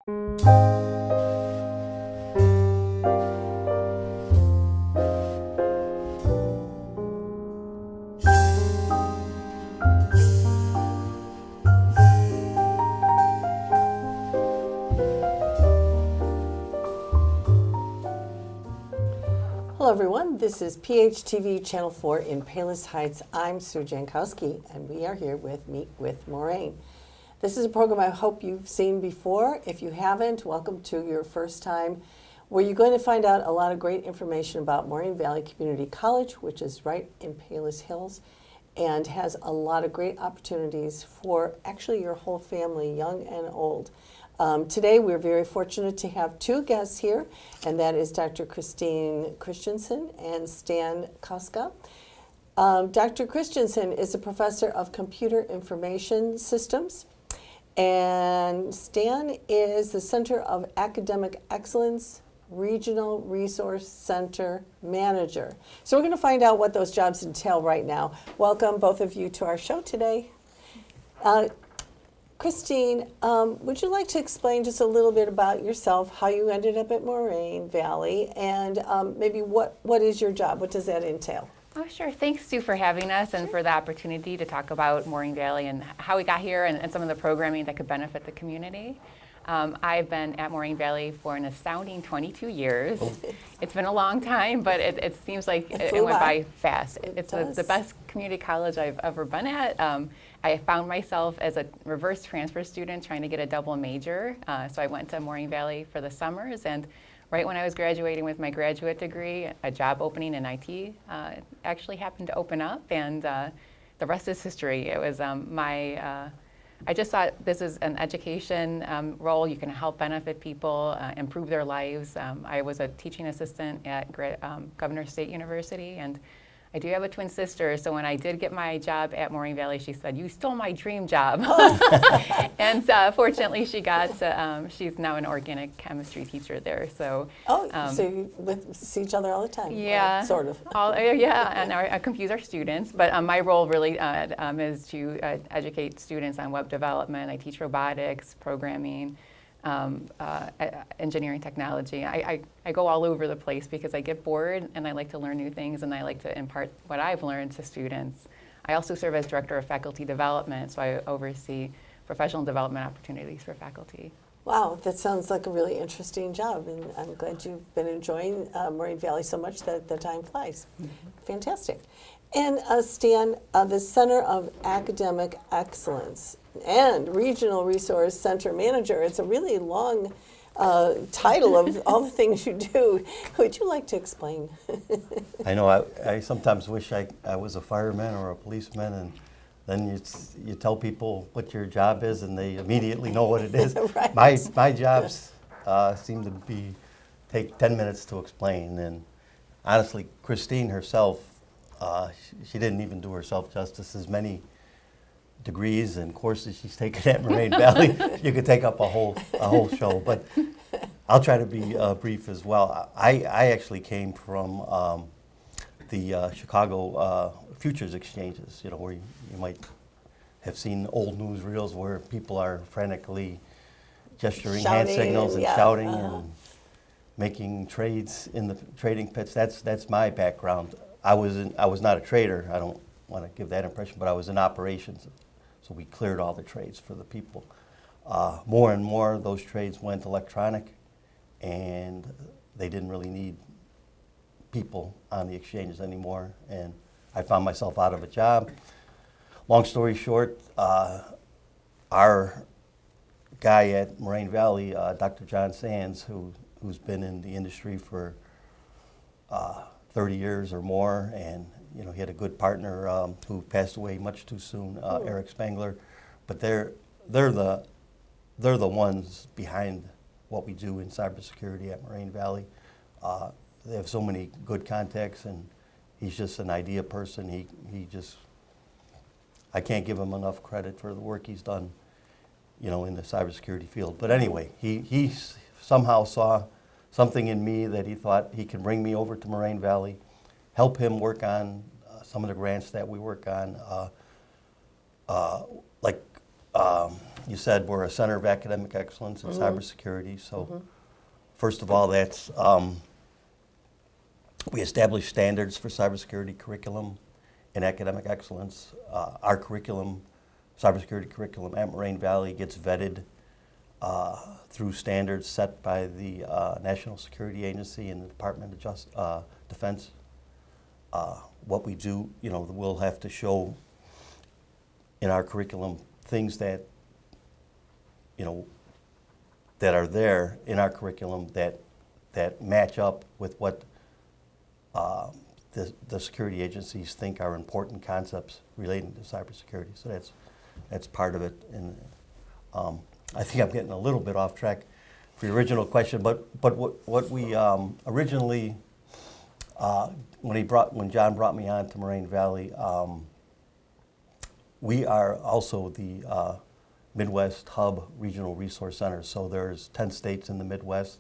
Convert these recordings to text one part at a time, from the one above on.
Hello everyone, this is PHTV Channel 4 in Palos Heights. I'm Sue Jankowski and we are here with Meet with Moraine. This is a program I hope you've seen before. If you haven't, welcome to your first time, where you're going to find out a lot of great information about Moraine Valley Community College, which is right in Palos Hills and has a lot of great opportunities for actually your whole family, young and old. Today we're very fortunate to have two guests here, and that is Dr. Christine Christensen and Stan Koska. Dr. Christensen is a professor of computer information systems, and Stan is the Center of Academic Excellence Regional Resource Center Manager. So we're going to find out what those jobs entail right now. Welcome both of you to our show today. Christine, would you like to explain just a little bit about yourself, how you ended up at Moraine Valley, and maybe what is your job? What does that entail? Oh, sure. Thanks, Sue, for having us and for the opportunity to talk about Moraine Valley and how we got here and some of the programming that could benefit the community. I've been at Moraine Valley for an astounding 22 years. It's been a long time, but it seems like it went by fast. It's the best community college I've ever been at. I found myself as a reverse transfer student trying to get a double major. So I went to Moraine Valley for the summers, and right when I was graduating with my graduate degree, a job opening in IT actually happened to open up, and the rest is history. It was I just thought this is an education role. You can help benefit people, improve their lives. I was a teaching assistant at Governor State University, and I do have a twin sister, so when I did get my job at Moraine Valley, she said, "You stole my dream job." And fortunately, she got she's now an organic chemistry teacher there. So so you see each other all the time? Yeah, sort of. Yeah, and I confuse our students, but my role really is to educate students on web development. I teach robotics, programming, engineering technology. I go all over the place because I get bored and I like to learn new things, and I like to impart what I've learned to students. I also serve as director of faculty development, so I oversee professional development opportunities for faculty. Wow, that sounds like a really interesting job, and I'm glad you've been enjoying Moraine Valley so much that the time flies. Fantastic. And Stan, the Center of Academic Excellence and Regional Resource Center Manager. It's a really long title of all the things you do. Would you like to explain? I know I sometimes wish I was a fireman or a policeman, and then you tell people what your job is and they immediately know what it is. Right. My jobs seem to take 10 minutes to explain, and honestly, Christine herself, she didn't even do herself justice. As many degrees and courses she's taken at Moraine Valley, you could take up a whole show. But I'll try to be brief as well. I actually came from the Chicago futures exchanges, where you might have seen old newsreels where people are frantically gesturing hand signals and shouting and making trades in the trading pits. That's my background. I was not a trader. I don't want to give that impression, but I was in operations. So we cleared all the trades for the people. More and more, those trades went electronic, and they didn't really need people on the exchanges anymore. And I found myself out of a job. Long story short, our guy at Moraine Valley, Dr. John Sands, who's been in the industry for 30 years or more, and he had a good partner who passed away much too soon, Eric Spangler. But they're the ones behind what we do in cybersecurity at Moraine Valley. They have so many good contacts, and he's just an idea person. I can't give him enough credit for the work he's done, in the cybersecurity field. But anyway, he somehow saw something in me that he thought he could bring me over to Moraine Valley, help him work on some of the grants that we work on, like you said we're a center of academic excellence in cybersecurity. So first of all, that's we establish standards for cybersecurity curriculum and academic excellence. Our curriculum, cybersecurity curriculum at Moraine Valley, gets vetted through standards set by the National Security Agency and the Department of Defense. What we do, we'll have to show in our curriculum things that, that are there in our curriculum that match up with what the security agencies think are important concepts relating to cybersecurity. So that's part of it. And I think I'm getting a little bit off track for your original question, but what we originally, when John brought me on to Moraine Valley, we are also the Midwest Hub Regional Resource Center. So there's 10 states in the Midwest,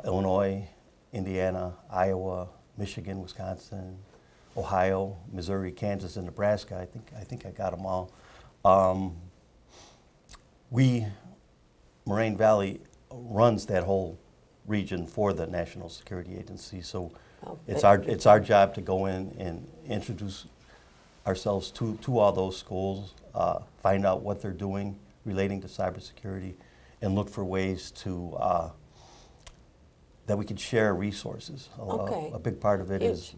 Illinois, Indiana, Iowa, Michigan, Wisconsin, Ohio, Missouri, Kansas, and Nebraska. I think I got them all. Moraine Valley runs that whole region for the National Security Agency. So it's our job to go in and introduce ourselves to all those schools, find out what they're doing relating to cybersecurity, and look for ways to that we could share resources. Okay. A big part of it is.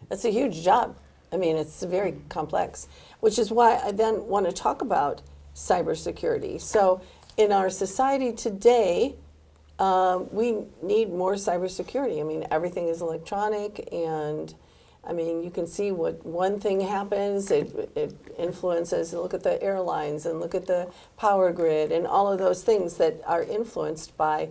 It's a huge job. I mean, it's very complex, which is why I then want to talk about cybersecurity. So in our society today, we need more cybersecurity. I mean, everything is electronic, and I mean, you can see what one thing happens, it influences. Look at the airlines and look at the power grid and all of those things that are influenced by,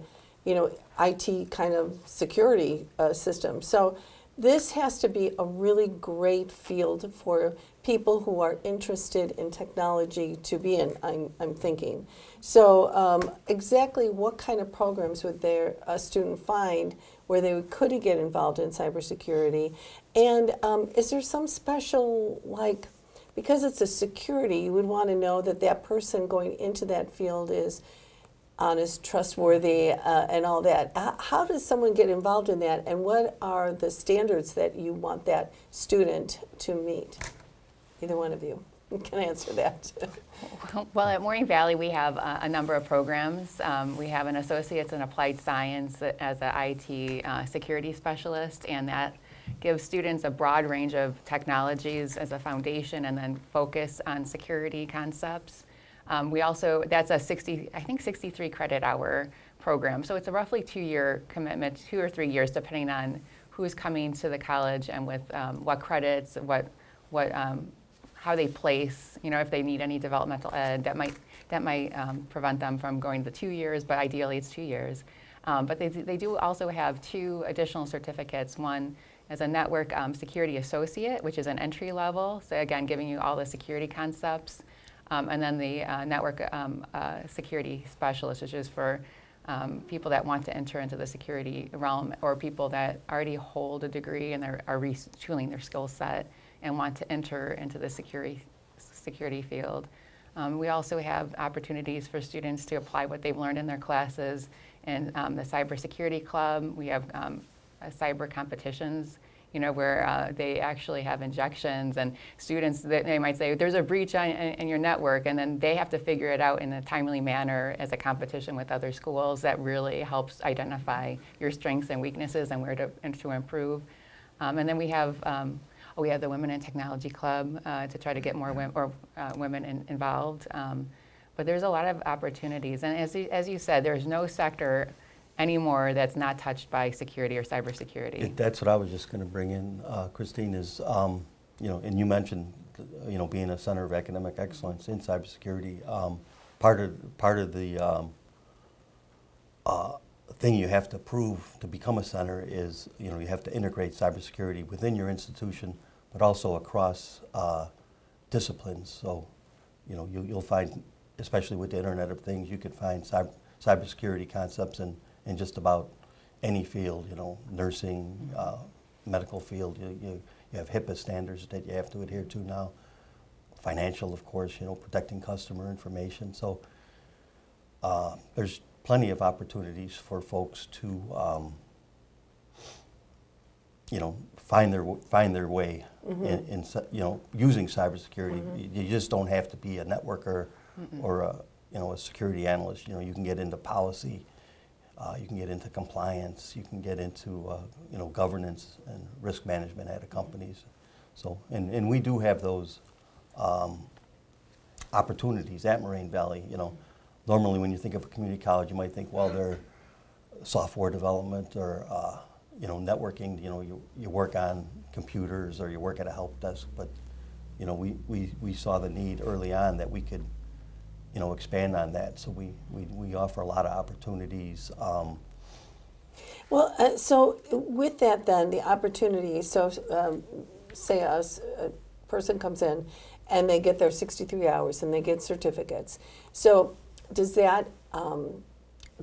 IT kind of security system. So this has to be a really great field for people who are interested in technology to be in, I'm thinking. So exactly what kind of programs would a student find where they could get involved in cybersecurity? And is there some special, because it's a security, you would want to know that that person going into that field is honest, trustworthy, and all that. How does someone get involved in that, and what are the standards that you want that student to meet? Either one of you can answer that. Well, at Moraine Valley, we have a number of programs. We have an Associates in Applied Science as an IT security specialist, and that gives students a broad range of technologies as a foundation and then focus on security concepts. We also, that's a 63 credit hour program. So it's a roughly 2-year commitment, 2 or 3 years, depending on who's coming to the college and with what credits, how they place, if they need any developmental ed, that might prevent them from going the 2 years, but ideally it's 2 years. But they do also have 2 additional certificates. One is a network security associate, which is an entry level. So again, giving you all the security concepts. And then the network security specialist, which is for people that want to enter into the security realm, or people that already hold a degree and are retooling their skill set and want to enter into the security field. We also have opportunities for students to apply what they've learned in their classes in the cybersecurity club. We have cyber competitions, where they actually have injections, and students, they might say, there's a breach in your network, and then they have to figure it out in a timely manner as a competition with other schools. That really helps identify your strengths and weaknesses and where to improve. And then we have the Women in Technology Club to try to get more women involved. But there's a lot of opportunities, and as you said, there's no sector anymore that's not touched by security or cybersecurity. That's what I was just going to bring in, Christine, is, and you mentioned, being a center of academic excellence in cybersecurity. Part of the thing you have to prove to become a center is, you have to integrate cybersecurity within your institution, but also across disciplines. So, you'll find, especially with the Internet of Things, you can find cybersecurity concepts in just about any field, nursing, medical field. You have HIPAA standards that you have to adhere to now. financial, of course, protecting customer information. So there's plenty of opportunities for folks to, find their way in using cybersecurity. You just don't have to be a networker or a security analyst. You can get into policy, you can get into compliance, you can get into governance and risk management at companies. So, and we do have those opportunities at Moraine Valley. Normally when you think of a community college, you might think, well, they're software development or networking. You work on computers or you work at a help desk. But we saw the need early on that we could expand on that. So we offer a lot of opportunities. Well, so with that then, the opportunity, so say a person comes in and they get their 63 hours and they get certificates. So does that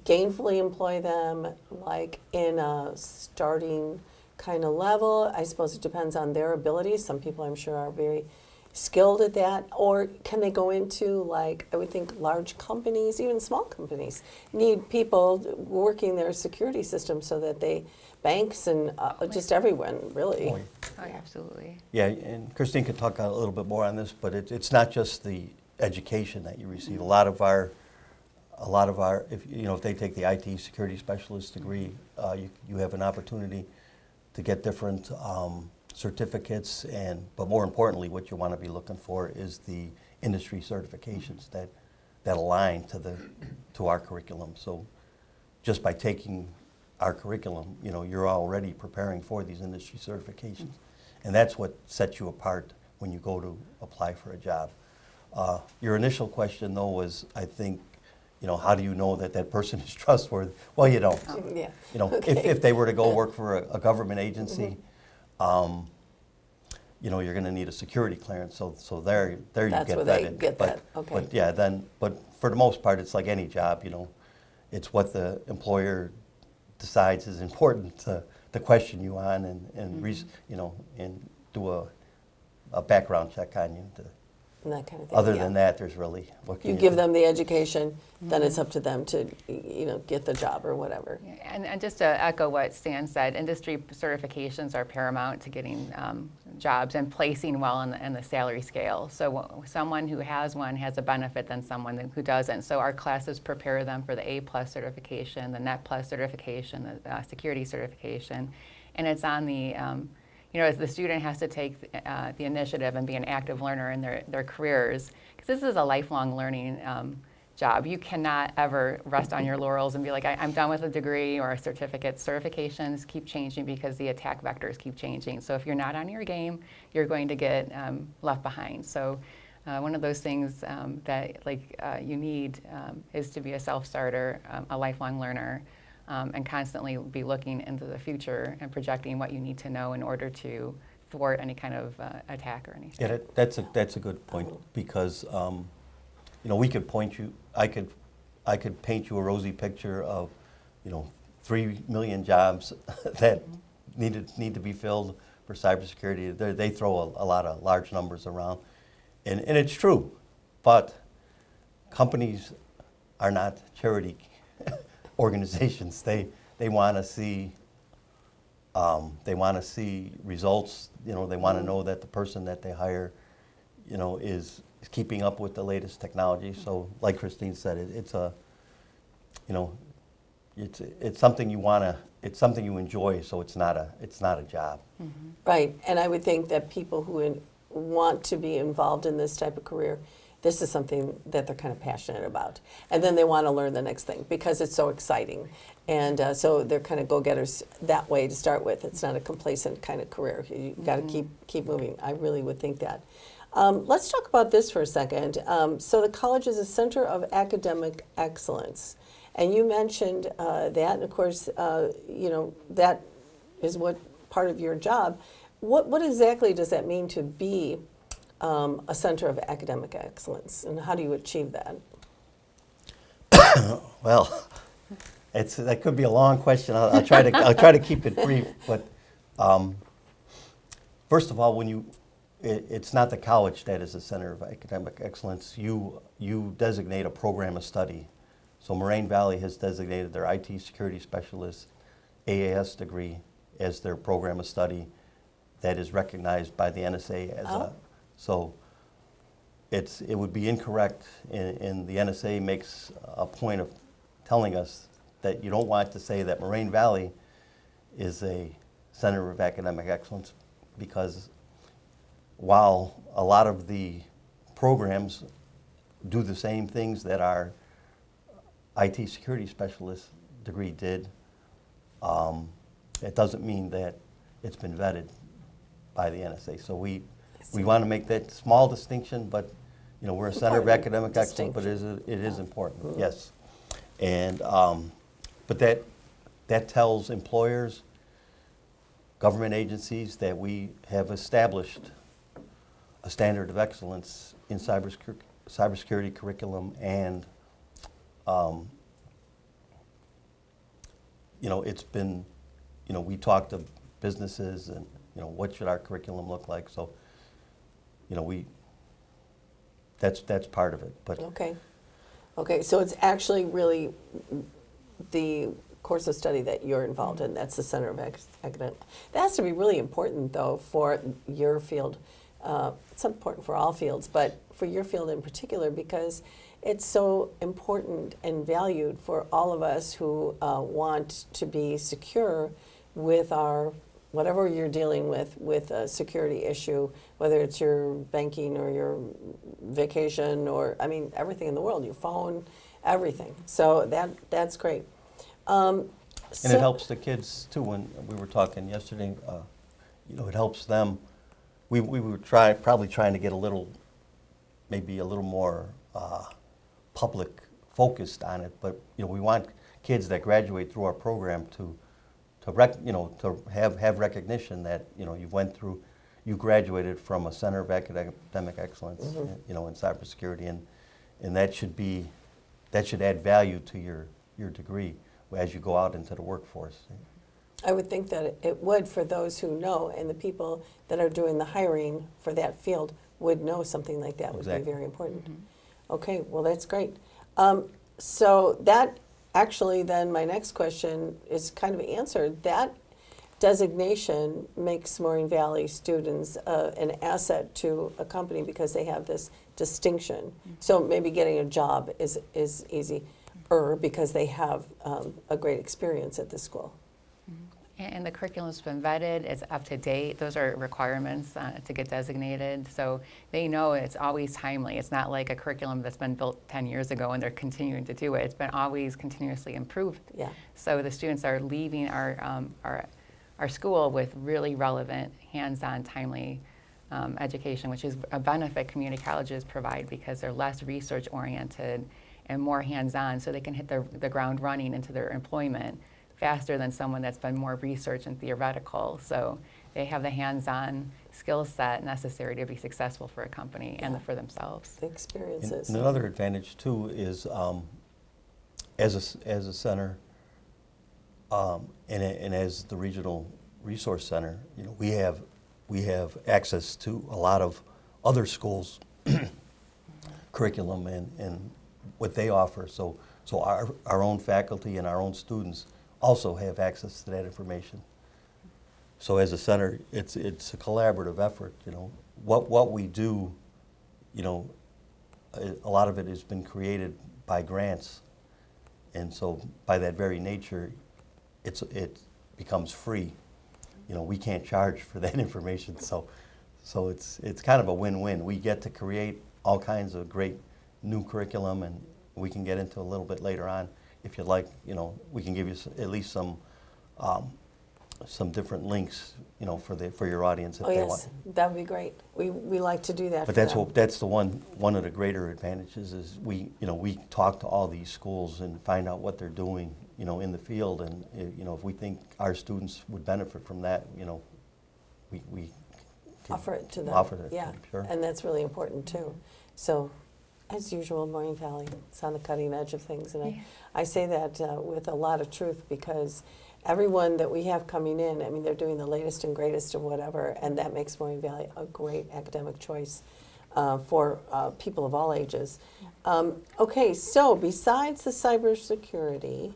gainfully employ them like in a starting kind of level? I suppose it depends on their abilities. Some people I'm sure are very skilled at that. Or can they go into, like, I would think large companies, even small companies, need people working their security system so that banks and just everyone, really. Oh, Absolutely. Yeah, and Christine could talk a little bit more on this, but it's not just the education that you receive. A lot of our, if they take the IT security specialist degree, you have an opportunity to get different certificates, but more importantly, what you want to be looking for is the industry certifications that align to our curriculum. So just by taking our curriculum, you're already preparing for these industry certifications. And that's what sets you apart when you go to apply for a job. Your initial question, though, was, I think, how do you know that person is trustworthy? Well, you don't. Yeah. Okay. If they were to go work for a government agency, you're going to need a security clearance. So there you That's get where vetted. they get that. Okay. But for the most part, it's like any job. It's what the employer decides is important to question you on and do a background check on you. And that kind of thing. Other than that, there's really what can You give them the education, then it's up to them to get the job or whatever. And just to echo what Stan said, industry certifications are paramount to getting jobs and placing well in the salary scale. So someone who has one has a benefit than someone who doesn't. So our classes prepare them for the A+ certification, the Net+ certification, the security certification, and it's on the as the student has to take the initiative and be an active learner in their careers, because this is a lifelong learning job. You cannot ever rest on your laurels and be like, I'm done with a degree or a certificate. Certifications keep changing because the attack vectors keep changing. So if you're not on your game, you're going to get left behind. So one of those things that you need is to be a self-starter, a lifelong learner, and constantly be looking into the future and projecting what you need to know in order to thwart any kind of attack or anything. Yeah, that's a good point, because we could I could paint you a rosy picture of 3 million jobs that need to be filled for cybersecurity. They throw a lot of large numbers around, and it's true, but companies are not charity organizations. They want to see results. They want to know that the person that they hire is keeping up with the latest technology. So like Christine said, it's something it's something you enjoy, so it's not a job. Mm-hmm. Right, and I would think that people who want to be involved in this type of career, this is something that they're kind of passionate about. And then they want to learn the next thing because it's so exciting. And so they're kind of go-getters that way to start with. It's not a complacent kind of career. You've got to keep moving. I really would think that. Let's talk about this for a second. So the college is a center of academic excellence. And you mentioned that, and of course, that is what part of your job. What exactly does that mean to be a center of academic excellence, and how do you achieve that? Well, that could be a long question. I'll try to keep it brief. But first of all, when it's not the college that is the center of academic excellence. You designate a program of study. So Moraine Valley has designated their IT security specialist AAS degree as their program of study that is recognized by the NSA as so it would be incorrect, and the NSA makes a point of telling us that you don't want to say that Moraine Valley is a center of academic excellence, because while a lot of the programs do the same things that our IT security specialist degree did, it doesn't mean that it's been vetted by the NSA. So we want to make that small distinction, but you know, we're a center of academic excellence, but it is important, yes. And but that tells employers, government agencies, that we have established a standard of excellence in cybersecurity curriculum, and you know, it's been, you know, we talk to businesses and, you know, what should our curriculum look like? So, you know, that's part of it. But okay, so it's actually really the course of study that you're involved in. That's the Center of Academic. That has to be really important, though, for your field. It's important for all fields, but for your field in particular, because it's so important and valued for all of us who want to be secure with our, whatever you're dealing with a security issue, whether it's your banking or your vacation or, I mean, everything in the world, your phone, everything. So that's great. And it helps the kids too. When we were talking yesterday, you know, it helps them. We were probably trying to get maybe a little more public focused on it, but you know, we want kids that graduate through our program to have recognition that, you know, you graduated from a center of academic excellence, you know, in cybersecurity, and that should add value to your degree as you go out into the workforce. I would think that it would, for those who know, and the people that are doing the hiring for that field would know something like that would be very important. Okay, well, that's great. So that actually, then my next question is kind of answered. That designation makes Moraine Valley students an asset to a company because they have this distinction. So maybe getting a job is easy, because they have a great experience at the school. And the curriculum's been vetted, it's up to date. Those are requirements to get designated. So they know it's always timely. It's not like a curriculum that's been built 10 years ago and they're continuing to do it. It's been always continuously improved. Yeah. So the students are leaving our school with really relevant, hands-on, timely education, which is a benefit community colleges provide because they're less research-oriented and more hands-on, so they can hit the ground running into their employment faster than someone that's been more research and theoretical. So they have the hands-on skill set necessary to be successful for a company and for themselves. The experiences. And another advantage too is as a center and as the regional resource center, you know, we have access to a lot of other schools' curriculum and what they offer. So our own faculty and our own students also have access to that information. So as a center, it's a collaborative effort. You know, what we do, you know, a lot of it has been created by grants, and so by that very nature, it becomes free. You know, we can't charge for that information, so it's kind of a win-win. We get to create all kinds of great new curriculum, and we can get into a little bit later on. If you'd like, you know, we can give you at least some different links, you know, for your audience if they want. That would be great. We like to do that. But that's the one of the greater advantages is we talk to all these schools and find out what they're doing, you know, in the field, and you know, if we think our students would benefit from that, you know, we offer it to them. Offer it, yeah, sure. And that's really important too. So, as usual, Moraine Valley, it's on the cutting edge of things, and I say that with a lot of truth because everyone that we have coming in, I mean, they're doing the latest and greatest of whatever, and that makes Moraine Valley a great academic choice for people of all ages. Okay, so besides the cybersecurity,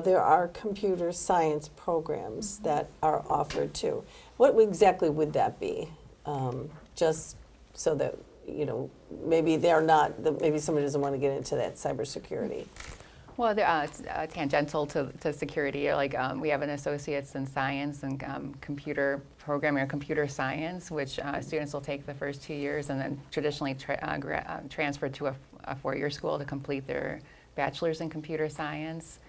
there are computer science programs that are offered too. What exactly would that be? Just so that, you know, maybe they're not, maybe somebody doesn't want to get into that cybersecurity. Well, they're tangential to security. Like we have an associate's in science and computer programming or computer science, which students will take the first 2 years and then traditionally transfer to a 4-year school to complete their bachelor's in computer science.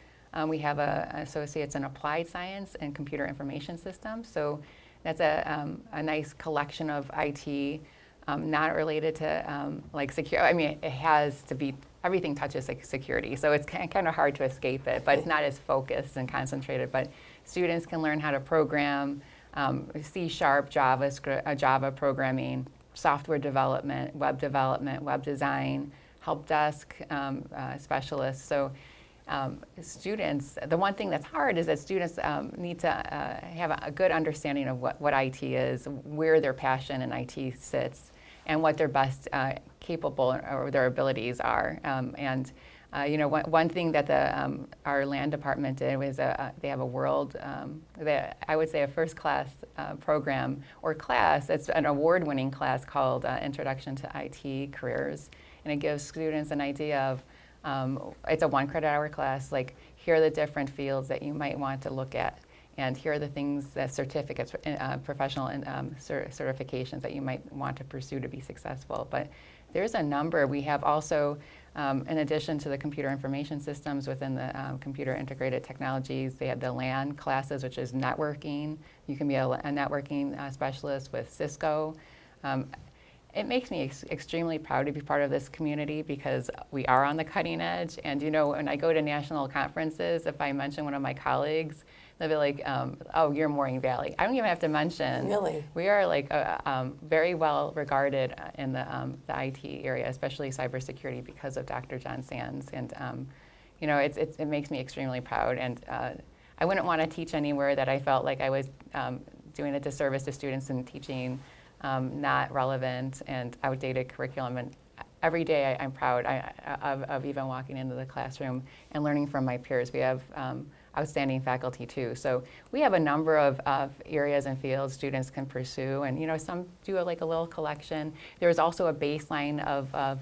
We have an associate's in applied science and computer information systems. So that's a nice collection of IT, not related to like secure. I mean, it has to be. Everything touches like security, so it's kind of hard to escape it, but it's not as focused and concentrated. But students can learn how to program, C#, Java programming, software development, web design, help desk specialists. So students, the one thing that's hard is that students need to have a good understanding of what IT is, where their passion in IT sits, and what their best capable or their abilities are. You know, one thing that our land department did was they have a world, I would say a first-class program or class. It's an award-winning class called Introduction to IT Careers, and it gives students an idea of, it's a 1 credit hour class, like here are the different fields that you might want to look at. And here are the things, that certificates, professional certifications that you might want to pursue to be successful. But there's a number. We have also, in addition to the computer information systems within the computer integrated technologies, they have the LAN classes, which is networking. You can be a networking specialist with Cisco. It makes me extremely proud to be part of this community because we are on the cutting edge. And you know, when I go to national conferences, if I mention one of my colleagues, they'll be like, oh, you're Moraine Valley. I don't even have to mention. Really? We are like very well regarded in the IT area, especially cybersecurity, because of Dr. John Sands. And you know, it makes me extremely proud. And I wouldn't want to teach anywhere that I felt like I was doing a disservice to students and teaching not relevant and outdated curriculum. And every day I'm proud of even walking into the classroom and learning from my peers. We have outstanding faculty too. So we have a number of areas and fields students can pursue, and you know, some do like a little collection. There's also a baseline of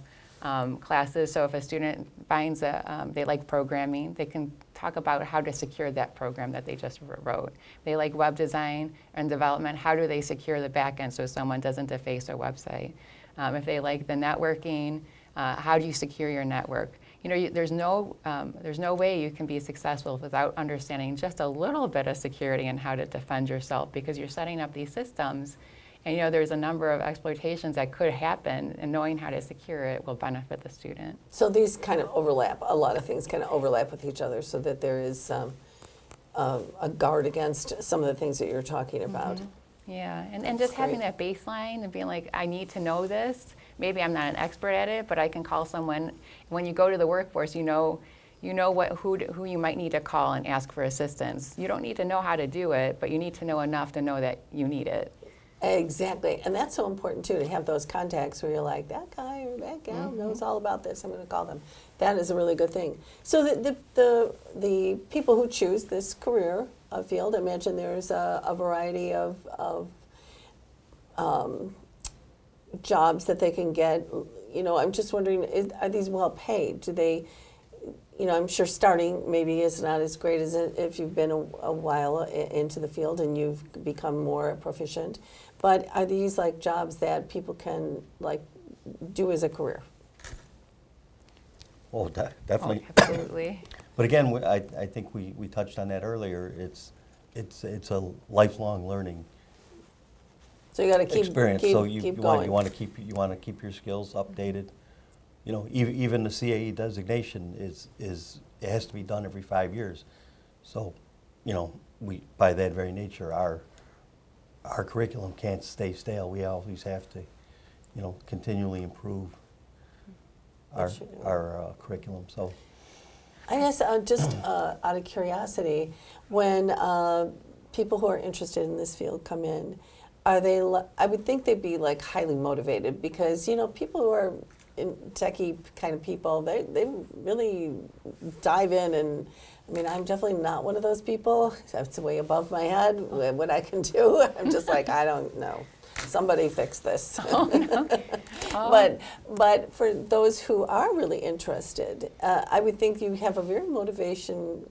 classes. So if a student finds they like programming, they can talk about how to secure that program that they just wrote. They like web design and development. How do they secure the back end so someone doesn't deface a website? If they like the networking, how do you secure your network? You know, there's no way you can be successful without understanding just a little bit of security and how to defend yourself, because you're setting up these systems, and you know, there's a number of exploitations that could happen, and knowing how to secure it will benefit the student. So these kind of overlap, a lot of things kind of overlap with each other so that there is a guard against some of the things that you're talking about. Mm-hmm. Yeah, and just having that baseline and being like, I need to know this. Maybe I'm not an expert at it, but I can call someone. When you go to the workforce, you know who you might need to call and ask for assistance. You don't need to know how to do it, but you need to know enough to know that you need it. Exactly, and that's so important too, to have those contacts where you're like, that guy or that gal knows all about this, I'm going to call them. That is a really good thing. So the people who choose this career field, I imagine there's a variety of jobs that they can get. You know, I'm just wondering, are these well paid? Do they, you know, I'm sure starting maybe is not as great as if you've been a while into the field and you've become more proficient. But are these like jobs that people can like do as a career? Oh, definitely. Oh, absolutely. But again, I think we touched on that earlier. It's a lifelong learning So you got to keep experience. keep, So keep going. you want to keep your skills updated. You know, even the CAE designation it has to be done every 5 years. So, you know, we by that very nature our curriculum can't stay stale. We always have to, you know, continually improve our curriculum. So I guess just out of curiosity, when people who are interested in this field come in, are they? I would think they'd be like highly motivated because people who are techie kind of people, they really dive in. And I mean, I'm definitely not one of those people. That's way above my head what I can do. I'm just like, I don't know. Somebody fix this. Oh, no. Oh. But for those who are really interested, I would think you have a very motivated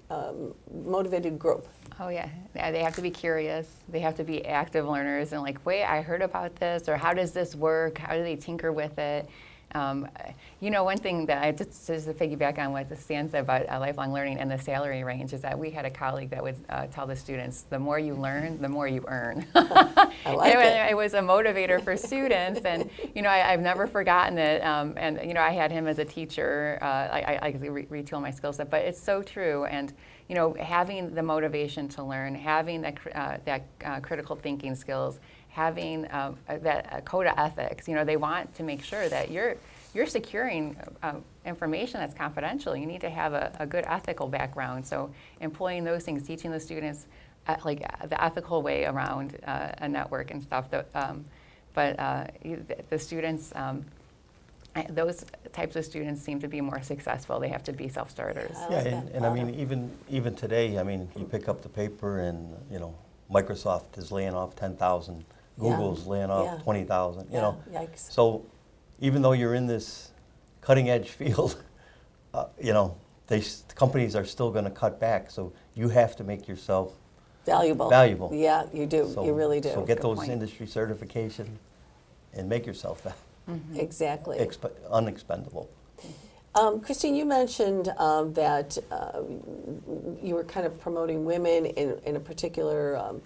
group. Oh yeah. Yeah, they have to be curious. They have to be active learners and like, wait, I heard about this, or how does this work? How do they tinker with it? One thing that I just to piggyback on what Stan said about lifelong learning and the salary range is that we had a colleague that would tell the students, the more you learn, the more you earn. I like it. It was a motivator for students, and I've never forgotten it. And I had him as a teacher. I retool my skill set, but it's so true. And having the motivation to learn, having that critical thinking skills, having that code of ethics. They want to make sure that you're securing information that's confidential. You need to have a good ethical background. So employing those things, teaching the students like the ethical way around a network and stuff. But the students, those types of students seem to be more successful. They have to be self-starters. I Yeah, like and I mean, even today, I mean, you pick up the paper and, Microsoft is laying off 10,000, Google's laying off 20,000, Yikes. So even though you're in this cutting edge field, companies are still going to cut back. So you have to make yourself valuable. Yeah, you do. So, you really do. So get Good those point. industry certification and make yourself Mm-hmm. Exactly. unexpendable. Christine, you mentioned that you were kind of promoting women in a particular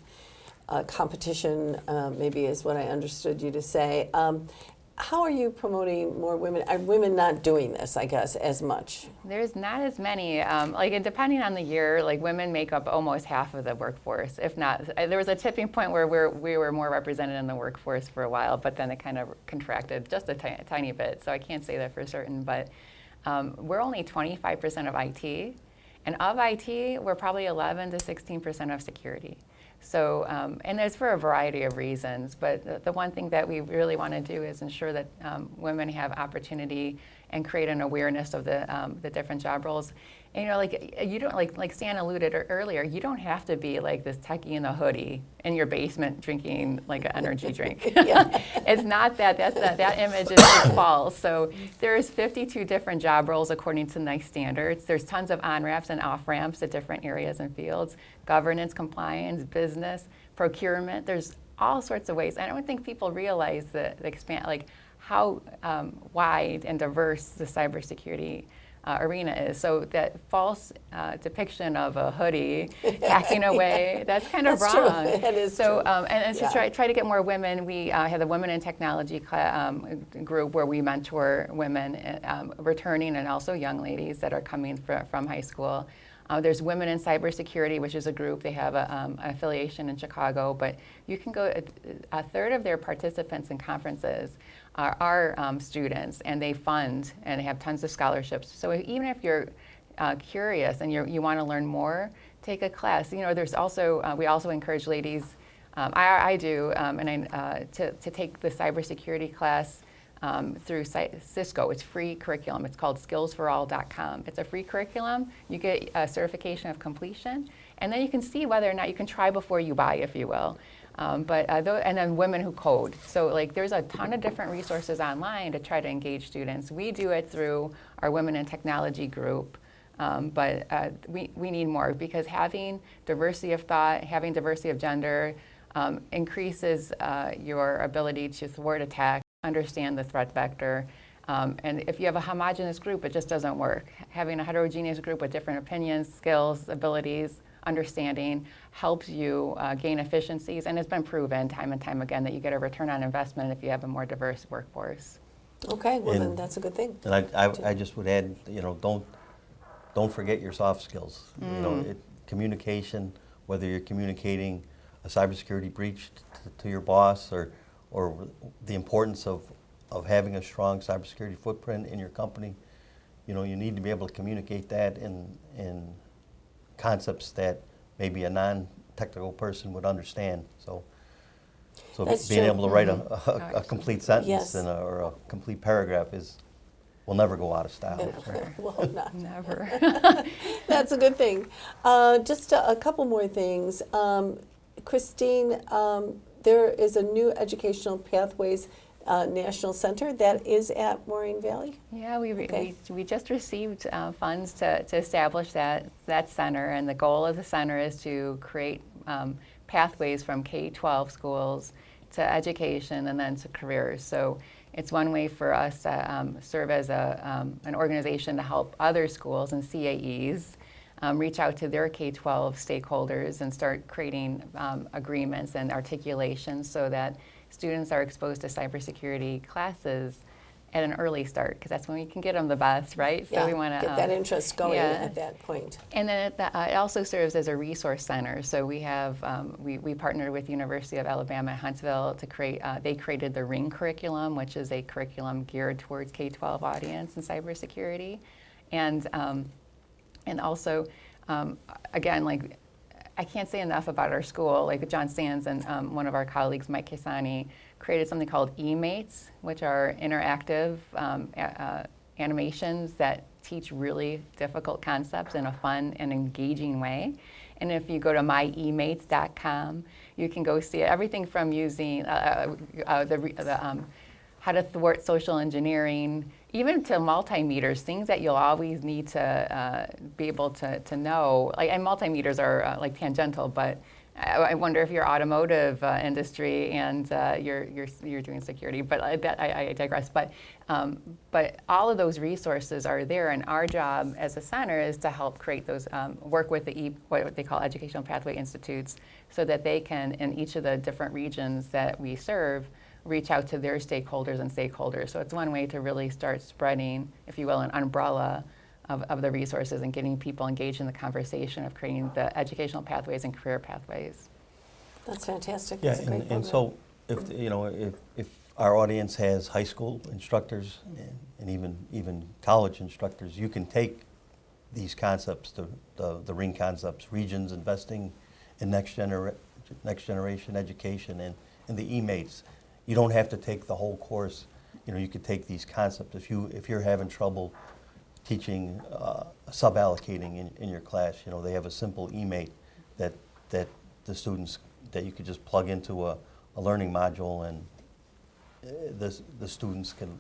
competition, maybe is what I understood you to say. How are you promoting more women? Are women not doing this, I guess, as much? There's not as many, and depending on the year, like women make up almost half of the workforce, if not. There was a tipping point where we were more represented in the workforce for a while, but then it kind of contracted just a tiny bit, so I can't say that for certain, but we're only 25% of IT, and of IT, we're probably 11 to 16% of security. So, and it's for a variety of reasons, but the one thing that we really want to do is ensure that women have opportunity and create an awareness of the different job roles. And, you don't like Stan alluded earlier. You don't have to be like this techie in a hoodie in your basement drinking like an energy drink. It's not that. That image is false. So there's 52 different job roles according to NICE standards. There's tons of on-ramps and off-ramps to different areas and fields. Governance, compliance, business, procurement. There's all sorts of ways. I don't think people realize how wide and diverse the cybersecurity arena is. So that false depiction of a hoodie hacking away, that's kind of That's wrong. true. That is so, true. And to try to get more women, we have the Women in Technology group where we mentor women returning and also young ladies that are coming from high school. There's Women in Cybersecurity, which is a group. They have an affiliation in Chicago, but you can go, a third of their participants in conferences are students, and they fund and they have tons of scholarships. So even if you're curious and you want to learn more, take a class. There's also, we also encourage ladies, I do, to take the cybersecurity class through Cisco. It's free curriculum. It's called skillsforall.com. It's a free curriculum. You get a certification of completion, and then you can see whether or not you can try before you buy, if you will. And then women who code. So there's a ton of different resources online to try to engage students. We do it through our Women in Technology group. But we need more, because having diversity of thought, having diversity of gender increases your ability to thwart attack, understand the threat vector. And if you have a homogeneous group, it just doesn't work. Having a heterogeneous group with different opinions, skills, abilities, understanding helps you gain efficiencies. And it's been proven time and time again that you get a return on investment if you have a more diverse workforce. Okay, well then that's a good thing. And I just would add, don't forget your soft skills. Communication, whether you're communicating a cybersecurity breach to your boss, or the importance of having a strong cybersecurity footprint in your company, you know, you need to be able to communicate that in concepts that maybe a non-technical person would understand. So That's being true. able to write Mm-hmm. a complete sentence Yes. or a complete paragraph will never go out of style. We'll hope not. Never. That's a good thing. Just a couple more things. Christine, there is a new Educational Pathways National Center that is at Moraine Valley. Yeah, Okay. we just received funds to establish that center, and the goal of the center is to create pathways from K-12 schools to education and then to careers. So it's one way for us to serve as an organization to help other schools and CAEs reach out to their K-12 stakeholders and start creating agreements and articulations so that students are exposed to cybersecurity classes at an early start, because that's when we can get them the best, right? Yeah, we want to get that interest going yeah. at that point. And then it also serves as a resource center. So we have we partnered with University of Alabama at Huntsville to create. They created the Ring curriculum, which is a curriculum geared towards K-12 audience and cybersecurity, and also again, like, I can't say enough about our school. Like John Sands and one of our colleagues, Mike Kisani, created something called eMates, which are interactive animations that teach really difficult concepts in a fun and engaging way. And if you go to myemates.com, you can go see everything from using how to thwart social engineering, even to multimeters, things that you'll always need to be able to know. Like, and multimeters are like tangential, but I wonder if you're automotive industry and you're doing security. But I digress. But all of those resources are there, and our job as a center is to help create those, work with what they call Educational Pathway Institutes, so that they can, in each of the different regions that we serve, reach out to their stakeholders. So it's one way to really start spreading, if you will, an umbrella of the resources and getting people engaged in the conversation of creating the educational pathways and career pathways. That's fantastic. Yeah, That's a great and program. so if our audience has high school instructors and even college instructors, you can take these concepts, the Ring concepts, regions, investing in next generation education, and the eMates. You don't have to take the whole course. You know, you could take these concepts. If you're having trouble teaching sub-allocating in your class, you know, they have a simple eMate that the students, that you could just plug into a learning module, and the students can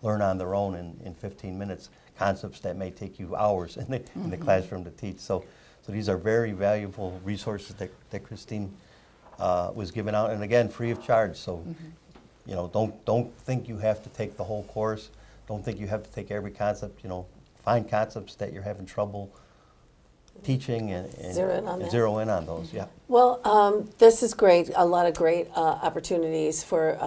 learn on their own in 15 minutes concepts that may take you hours in the classroom to teach. So these are very valuable resources that Christine was giving out, and again, free of charge. So you know, don't think you have to take the whole course. Don't think you have to take every concept. You know, find concepts that you're having trouble teaching and zero in on those. Yeah. Well, this is great. A lot of great opportunities for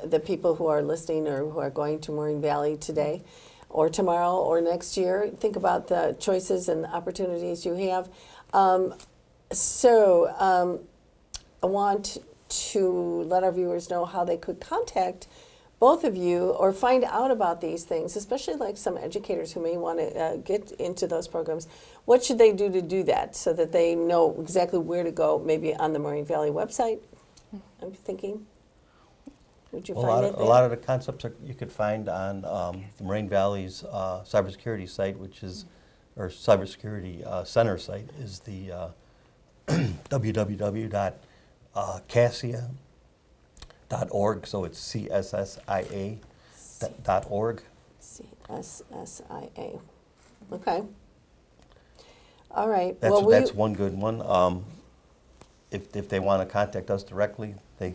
the people who are listening or who are going to Moraine Valley today or tomorrow or next year. Think about the choices and opportunities you have. I want to let our viewers know how they could contact both of you or find out about these things, especially like some educators who may want to get into those programs. What should they do to do that so that they know exactly where to go, maybe on the Moraine Valley website? I'm thinking. Would you find it there? A lot of the concepts you could find on the Moraine Valley's cybersecurity site, or cybersecurity center site, is the www.cassia.org. So it's CSSIA.org. CSSIA. Okay. All right. That's one good one. If they want to contact us directly, they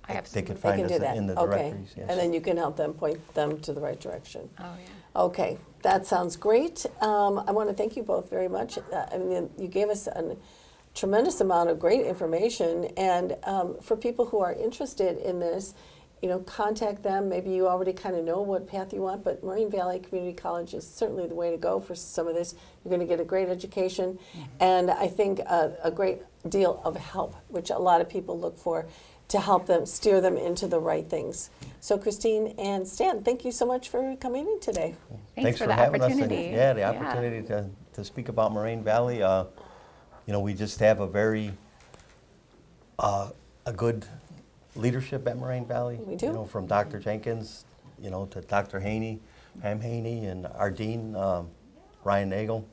could find us in the directories. Yes. And then you can help them, point them to the right direction. Oh, yeah. Okay, that sounds great. I want to thank you both very much. I mean, you gave us a tremendous amount of great information, and for people who are interested in this, you know, contact them. Maybe you already kind of know what path you want, but Moraine Valley Community College is certainly the way to go for some of this. You're going to get a great education, and I think a great deal of help, which a lot of people look for. to help them steer them into the right things. So Christine and Stan, thank you so much for coming in today. Thanks for the having us. opportunity. And, the opportunity to speak about Moraine Valley. You know, we just have a very a good leadership at Moraine Valley. We do. You know, from Dr. Jenkins, you know, to Dr. Haney, Pam Haney, and our dean, Ryan Nagel.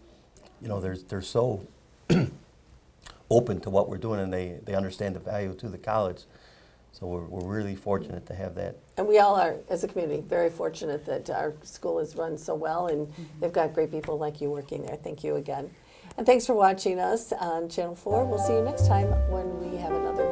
You know, they're so open to what we're doing, and they understand the value to the college. So we're really fortunate to have that. And we all are, as a community, very fortunate that our school is run so well, and they've got great people like you working there. Thank you again. And thanks for watching us on Channel 4. We'll see you next time when we have another